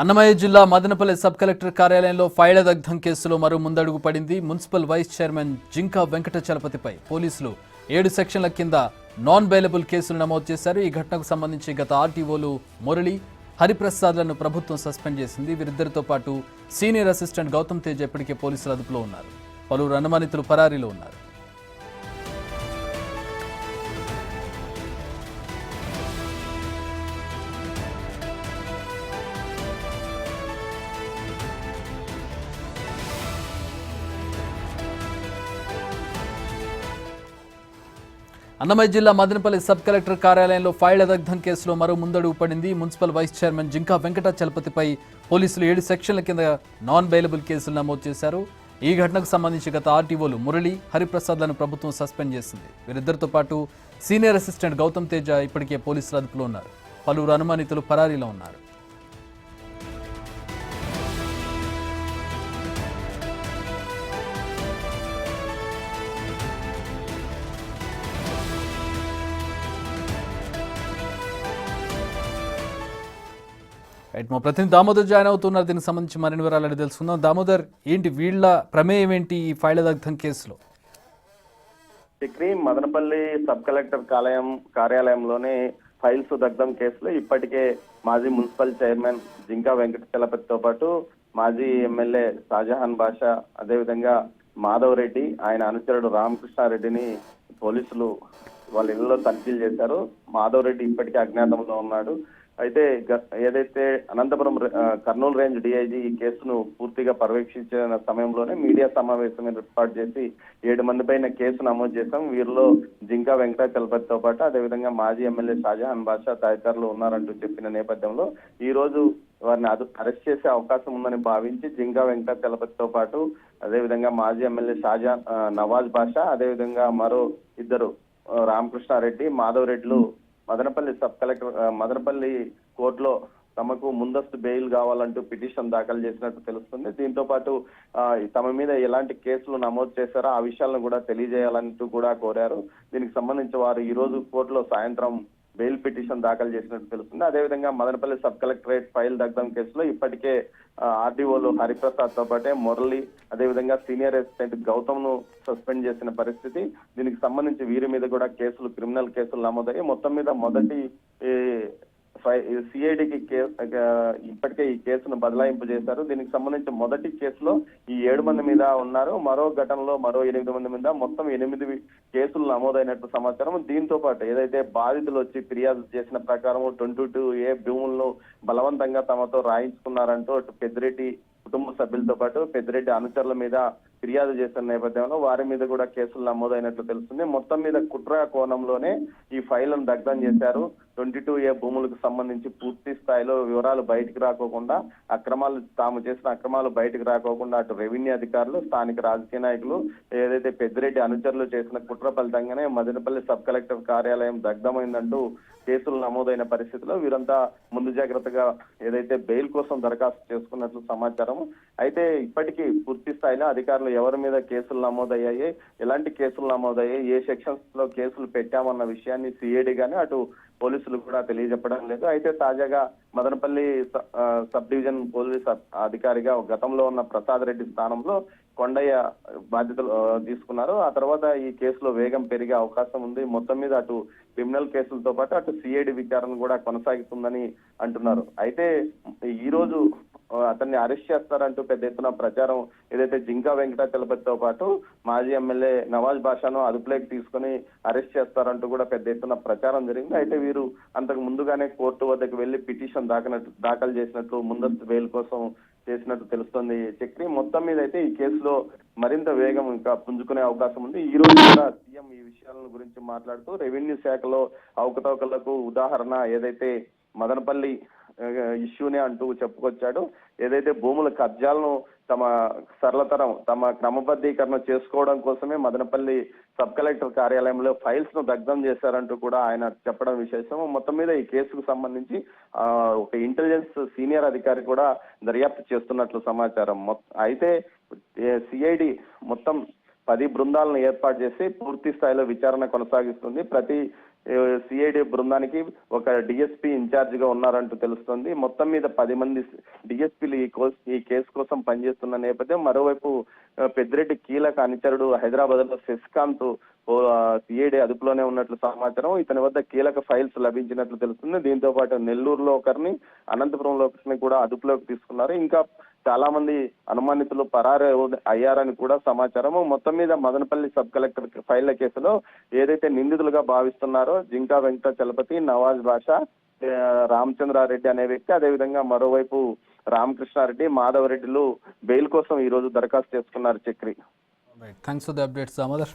అన్నమయ్య జిల్లా Madanapalle sub collector కార్యాలయంలో ఫైళ్ల దగ్ధం కేసులో మరో ముందడుగు పడింది. Municipal vice chairman Jinka Venkata చలపతిపై పోలీసులు 7 సెక్షన్ల కింద నాన్ బెయిలబుల్ కేసులు నమోదు చేశారు. ఈ ఘటనకు సంబంధించి గత ఆర్టీఓలు మురళి, హరిప్రసాద్లను ప్రభుత్వం సస్పెండ్ చేసింది. వీరిద్దరితో పాటు సీనియర్ అసిస్టెంట్ గౌతమ్ తేజ్ ఇప్పటికే పోలీసుల అదుపులో ఉన్నారు. పలువురు అనుమానితులు పరారీలో ఉన్నారు. అన్నమయ్య జిల్లా మదనపల్లి సబ్ కలెక్టర్ కార్యాలయంలో ఫైళ్ల దగ్ధం కేసులో మరో ముందడుగు పడింది. Municipal vice chairman Jinka Venkata చలపతిపై పోలీసులు 7 సెక్షన్ల కింద నాన్ బెయిలబుల్ కేసులు నమోదు చేశారు. ఈ ఘటనకు సంబంధించి గత ఆర్టీఓలు మురళి, హరిప్రసాద్లను ప్రభుత్వం సస్పెండ్ చేసింది. వీరిద్దరితో పాటు సీనియర్ అసిస్టెంట్ గౌతమ్ తేజ ఇప్పటికే పోలీసుల అదుపులో ఉన్నారు. పలువురు అనుమానితులు పరారీలో ఉన్నారు. మా ప్రతినిధి దామోదర్ జాయిన్ అవుతున్నారు. దీనికి సంబంధించి మరిన్ని వివరాలు అడిగి తెలుసుకుందాం. దామోదర్, ఏంటి వీళ్ళ ప్రమేయం ఏంటి ఈ ఫైళ్ల దగ్ధం కేసులో? చక్రి, మదనపల్లి సబ్ కలెక్టర్ కార్యాలయంలోనే ఫైల్స్ దగ్ధం కేసులో ఇప్పటికే మాజీ మున్సిపల్ చైర్మన్ జింకా వెంకట చలపతితో పాటు మాజీ ఎమ్మెల్యే షాజహాన్ బాషా, అదేవిధంగా మాధవ్ రెడ్డి, ఆయన అనుచరుడు రామకృష్ణారెడ్డిని పోలీసులు వాళ్ళ ఇళ్లలో తనిఖీలు చేశారు. మాధవ్ రెడ్డి ఇప్పటికే అజ్ఞాతంలో ఉన్నాడు. అయితే ఏదైతే అనంతపురం కర్నూలు రేంజ్ డిఐజీ ఈ కేసును పూర్తిగా పర్యవేక్షించిన సమయంలోనే మీడియా సమావేశం ఏర్పాటు చేసి 7 మంది పైన కేసు నమోదు చేశాం. వీరిలో జింకా వెంకట చలపతితో పాటు అదేవిధంగా మాజీ ఎమ్మెల్యే షాజహాన్ బాషా తదితరులు ఉన్నారంటూ చెప్పిన నేపథ్యంలో ఈ రోజు వారిని అరెస్ట్ చేసే అవకాశం ఉందని భావించి జింకా వెంకట చలపతితో పాటు అదేవిధంగా మాజీ ఎమ్మెల్యే షాజహాన్ నవాజ్ బాషా, అదేవిధంగా మరో ఇద్దరు రామకృష్ణారెడ్డి, మాధవ్ రెడ్డిలు మదనపల్లి కోర్టులో తమకు ముందస్తు బెయిల్ కావాలంటూ పిటిషన్ దాఖలు చేసినట్టు తెలుస్తుంది. దీంతో పాటు తమ మీద ఎలాంటి కేసులు నమోదు చేశారో ఆ విషయాలను కూడా తెలియజేయాలంటూ కూడా కోరారు. దీనికి సంబంధించి వారు ఈ రోజు కోర్టులో సాయంత్రం బెయిల్ పిటిషన్ దాఖలు చేసినట్టు తెలుస్తుంది. అదేవిధంగా మదనపల్లి సబ్ కలెక్టరేట్ ఫైల్ దగ్ధం కేసులో ఇప్పటికే ఆర్డీఓలు హరిప్రసాద్ తో పాటే మురళి, అదేవిధంగా సీనియర్ అసిస్టెంట్ గౌతమ్ ను సస్పెండ్ చేసిన పరిస్థితి. దీనికి సంబంధించి వీరి మీద కూడా క్రిమినల్ కేసులు నమోదయ్యాయి. మొత్తం మీద మొదటి సిఐడికి ఇప్పటికే ఈ కేసును బదలాయింపు చేశారు. దీనికి సంబంధించి మొదటి కేసులో ఈ 7 మంది మీద ఉన్నారు. మరో ఘటనలో మరో 8 మంది మీద మొత్తం 8 కేసులు నమోదైనట్టు సమాచారం. దీంతో పాటు ఏదైతే బాధితులు వచ్చి ఫిర్యాదు చేసిన ప్రకారం 22A భూములను బలవంతంగా తమతో రాయించుకున్నారంటూ అటు పెద్దిరెడ్డి కుటుంబ సభ్యులతో పాటు పెద్దిరెడ్డి అనుచరుల మీద ఫిర్యాదు చేసిన నేపథ్యంలో వారి మీద కూడా కేసులు నమోదైనట్లు తెలుస్తుంది. మొత్తం మీద కుట్ర కోణంలోనే ఈ ఫైళ్లను దగ్ధం చేశారు. 22A భూములకు సంబంధించి పూర్తి స్థాయిలో వివరాలు బయటకు రాకోకుండా తాము చేసిన అక్రమాలు బయటకు రాకోకుండా అటు రెవెన్యూ అధికారులు, స్థానిక రాజకీయ నాయకులు, ఏదైతే పెద్దిరెడ్డి అనుచరులు చేసిన కుట్ర ఫలితంగానే మదనపల్లి సబ్ కలెక్టర్ కార్యాలయం దగ్ధమైందంటూ కేసులు నమోదైన పరిస్థితిలో వీరంతా ముందు జాగ్రత్తగా ఏదైతే బెయిల్ కోసం దరఖాస్తు చేసుకున్నట్లు సమాచారం. అయితే ఇప్పటికీ పూర్తి స్థాయిలో అధికారులు ఎవరి మీద కేసులు నమోదయ్యాయి, ఎలాంటి కేసులు నమోదయ్యాయి, ఏ సెక్షన్స్ లో కేసులు పెట్టామన్న విషయాన్ని సిఐడి గానీ అటు పోలీసులు కూడా తెలియజెప్పడం లేదు. అయితే తాజాగా మదనపల్లి సబ్ డివిజన్ పోలీస్ అధికారిగా గతంలో ఉన్న ప్రసాద్ రెడ్డి స్థానంలో కొండయ్య బాధ్యతలు తీసుకున్నారు. ఆ తర్వాత ఈ కేసులో వేగం పెరిగే అవకాశం ఉంది. మొత్తం మీద అటు క్రిమినల్ కేసులతో పాటు అటు సిఐడి విచారణ కూడా కొనసాగుతుందని అంటున్నారు. అయితే ఈ రోజు అతన్ని అరెస్ట్ చేస్తారంటూ పెద్ద ఎత్తున ప్రచారం ఏదైతే జింకా వెంకట చలపతితో పాటు మాజీ ఎమ్మెల్యే నవాజ్ బాషాను అదుపులోకి తీసుకుని అరెస్ట్ చేస్తారంటూ కూడా పెద్ద ఎత్తున ప్రచారం జరిగింది. అయితే వీరు అంతకు ముందుగానే కోర్టు వద్దకు వెళ్లి పిటిషన్ దాఖలు చేసినట్లు, ముందస్తు బెయిల్ కోసం చేసినట్టు తెలుస్తోంది. చక్రి, మొత్తం మీద అయితే ఈ కేసులో మరింత వేగం ఇంకా పుంజుకునే అవకాశం ఉంది. ఈ రోజు కూడా సీఎం ఈ విషయాల గురించి మాట్లాడుతూ రెవెన్యూ శాఖలో అవకతవకలకు ఉదాహరణ ఏదైతే మదనపల్లి ఇష్యూనే అంటూ చెప్పుకొచ్చాడు. ఏదైతే భూముల కబ్జాలను తమ క్రమబద్ధీకరణ చేసుకోవడం కోసమే మదనపల్లి సబ్ కలెక్టర్ కార్యాలయంలో ఫైల్స్ ను దగ్ధం చేశారంటూ కూడా ఆయన చెప్పడం విశేషం. మొత్తం మీద ఈ కేసుకు సంబంధించి ఒక ఇంటెలిజెన్స్ సీనియర్ అధికారి కూడా దర్యాప్తు చేస్తున్నట్లు సమాచారం. అయితే సిఐడి మొత్తం 10 బృందాలను ఏర్పాటు చేసి పూర్తి స్థాయిలో విచారణ కొనసాగిస్తుంది. ప్రతి సిఐడి బృందానికి ఒక డిఎస్పీ ఇన్ఛార్జ్ గా ఉన్నారంటూ తెలుస్తుంది. మొత్తం మీద 10 మంది డిఎస్పీలు ఈ కేసు కోసం పనిచేస్తున్న నేపథ్యం. మరోవైపు పెద్దిరెడ్డి కీలక అనుచరుడు హైదరాబాద్ లో శశికాంత్ సిఐడి అదుపులోనే ఉన్నట్లు సమాచారం. ఇతని వద్ద కీలక ఫైల్స్ లభించినట్లు తెలుస్తుంది. దీంతో పాటు నెల్లూరులో ఒకరిని, అనంతపురంలో ఒకరిని కూడా అదుపులోకి తీసుకున్నారు. ఇంకా చాలా మంది అనుమానితులు పరారు అయ్యారని కూడా సమాచారం. మొత్తం మీద మదనపల్లి సబ్ కలెక్టర్ ఫైళ్ల కేసులో ఏదైతే నిందితులుగా భావిస్తున్నారో జింకా వెంకట చలపతి, నవాజ్ బాషా, రామచంద్రారెడ్డి అనే వ్యక్తి, అదేవిధంగా మరోవైపు రామకృష్ణారెడ్డి, మాధవరెడ్డిలు బెయిల్ కోసం ఈ రోజు దరఖాస్తు చేసుకున్నారు. Chakri. Thanks for the updates Damodar.